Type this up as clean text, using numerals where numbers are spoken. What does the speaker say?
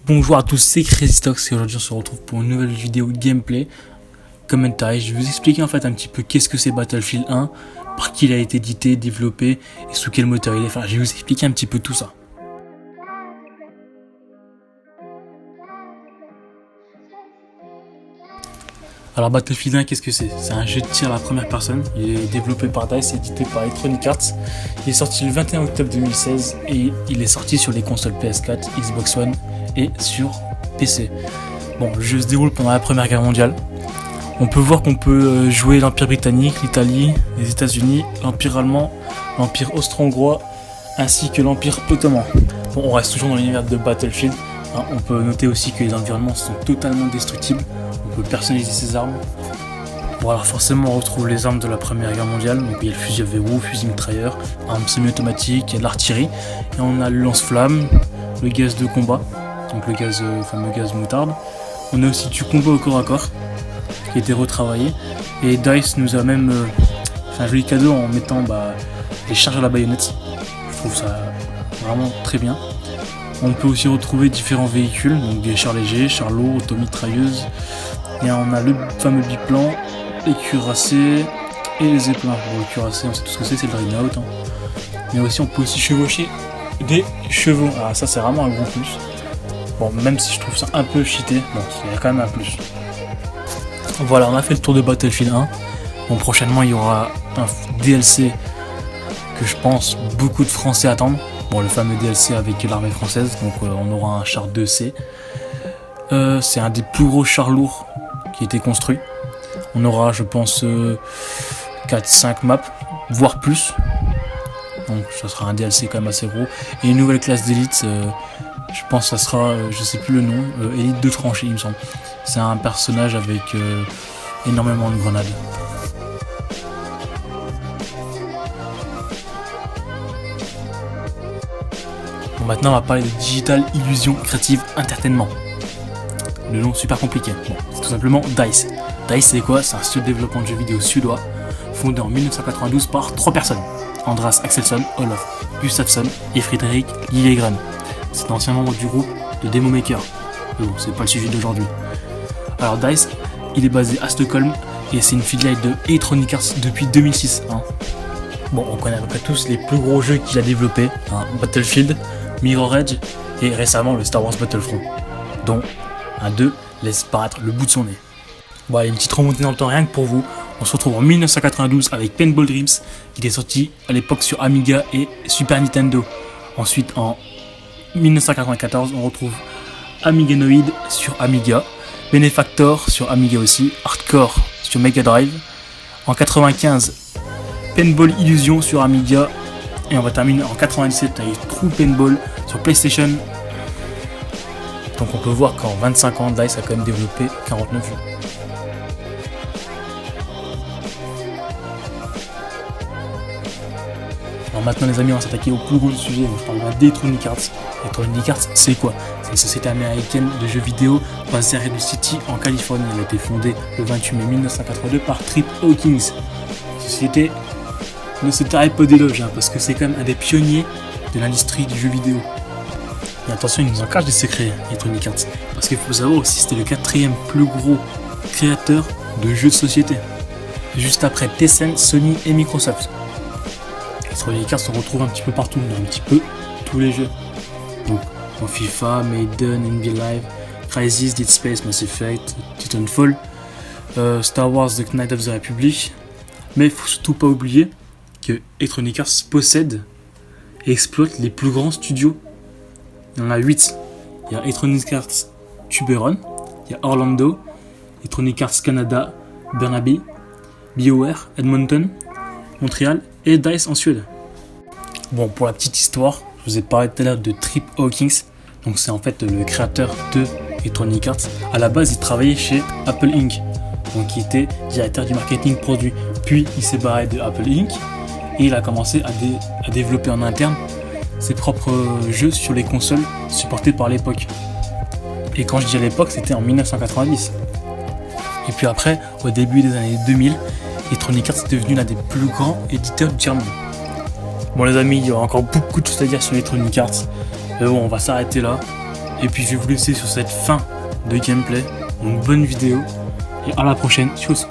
Bonjour à tous, c'est Crazystox et aujourd'hui on se retrouve pour une nouvelle vidéo gameplay commentary. Je vais vous expliquer en fait un petit peu qu'est-ce que c'est Battlefield 1, par qui il a été édité, développé et sous quel moteur il est. Enfin, je vais vous expliquer un petit peu tout ça. Alors Battlefield 1, qu'est-ce que c'est? C'est un jeu de tir à la première personne. Il est développé par DICE et édité par Electronic Arts. Il est sorti le 21 octobre 2016 et il est sorti sur les consoles PS4, Xbox One et sur PC. Bon, le jeu se déroule pendant la Première Guerre mondiale. On peut voir qu'on peut jouer l'Empire britannique, l'Italie, les États-Unis, l'Empire allemand, l'Empire austro-hongrois ainsi que l'Empire ottoman. Bon, on reste toujours dans l'univers de Battlefield. On peut noter aussi que les environnements sont totalement destructibles. On peut personnaliser ses armes. Bon, alors forcément on retrouve les armes de la Première Guerre mondiale. Donc il y a le fusil à verrou, fusil mitrailleur, armes semi-automatiques, il y a de l'artillerie. Et on a le lance-flamme, le gaz de combat, donc le fameux gaz moutarde. On a aussi du combat au corps à corps, qui a été retravaillé. Et DICE nous a même fait un joli cadeau en mettant les charges à la baïonnette. Je trouve ça vraiment très bien. On peut aussi retrouver différents véhicules, donc des chars légers, chars lourds, automitrailleuses. Et on a le fameux biplan, les cuirassés et les zeppelins. Bon, les cuirassés, on sait tout ce que c'est le Dreadnought. Mais aussi, on peut aussi chevaucher des chevaux. Alors ça, c'est vraiment un gros plus. Bon, même si je trouve ça un peu cheaté, bon, il y a quand même un plus. Voilà, on a fait le tour de Battlefield 1. Bon, prochainement, il y aura un DLC que je pense beaucoup de Français attendent. Bon, le fameux DLC avec l'armée française, donc on aura un char 2C. C'est un des plus gros chars lourds qui a été construit. On aura, je pense, 4-5 maps, voire plus. Donc ça sera un DLC quand même assez gros. Et une nouvelle classe d'élite, je pense que ça sera, je sais plus le nom, élite de tranchée il me semble. C'est un personnage avec énormément de grenades. Bon, maintenant on va parler de Digital Illusion Creative Entertainment. Le nom super compliqué. Bon, c'est tout simplement DICE. DICE c'est quoi? C'est un studio de développement de jeux vidéo suédois fondé en 1992 par 3 personnes. Andreas Axelsson, Olof Gustafsson et Fredrik Liljegren. C'est un ancien membre du groupe de Demo Maker. Mais bon, c'est pas le sujet d'aujourd'hui. Alors DICE, il est basé à Stockholm et c'est une filiale de Electronic Arts depuis 2006. Bon, on connaît à peu près tous les plus gros jeux qu'il a développés. Battlefield, Mirror's Edge et récemment le Star Wars Battlefront, dont un 2 laisse paraître le bout de son nez. Bon, allez, une petite remontée dans le temps rien que pour vous. On se retrouve en 1992 avec Paintball Dreams qui était sorti à l'époque sur Amiga et Super Nintendo. Ensuite en 1994 on retrouve Amiganoid sur Amiga, Benefactor sur Amiga aussi, Hardcore sur Mega Drive. En 95 Paintball Illusion sur Amiga et on va terminer en 97 avec True Paintball sur PlayStation. Donc on peut voir qu'en 25 ans DICE a quand même développé 49 jeux. Alors maintenant les amis, on va s'attaquer au plus gros du sujet. Je parle d'Electronic Arts. Electronic Arts, c'est quoi? C'est une société américaine de jeux vidéo basée à Redwood City en Californie. Elle a été fondée le 28 mai 1982 par Trip Hawkins. La société ne se taille pas d'éloges parce que c'est quand même un des pionniers de l'industrie du jeu vidéo. Et attention, il nous en cache des secrets, Electronic Arts. Parce qu'il faut savoir aussi, c'était le 4e plus gros créateur de jeux de société. Juste après Tencent, Sony et Microsoft. Electronic Arts se retrouve un petit peu partout, dans un petit peu tous les jeux. Donc, en FIFA, Maiden, NBA Live, Crysis, Dead Space, Mass Effect, Titanfall, Star Wars, The Knights of the Republic. Mais il ne faut surtout pas oublier que Electronic Arts possède et exploite les plus grands studios. Il y en a 8. Il y a Electronic Arts Tuberon, il y a Orlando, Electronic Arts Canada, Burnaby, BioWare, Edmonton, Montréal et DICE en Suède. Bon, pour la petite histoire, je vous ai parlé tout à l'heure de Trip Hawkins. Donc c'est en fait le créateur de Electronic Arts. À la base, il travaillait chez Apple Inc. Donc il était directeur du marketing produit. Puis il s'est barré de Apple Inc. Et il a commencé à développer en interne ses propres jeux sur les consoles supportées par l'époque. Et quand je dis à l'époque, c'était en 1990. Et puis après, au début des années 2000, Electronic Arts est devenu l'un des plus grands éditeurs du tiers-monde. Bon les amis, il y aura encore beaucoup de choses à dire sur Electronic Arts. Mais bon, on va s'arrêter là. Et puis je vais vous laisser sur cette fin de gameplay, une bonne vidéo, et à la prochaine, tchuss.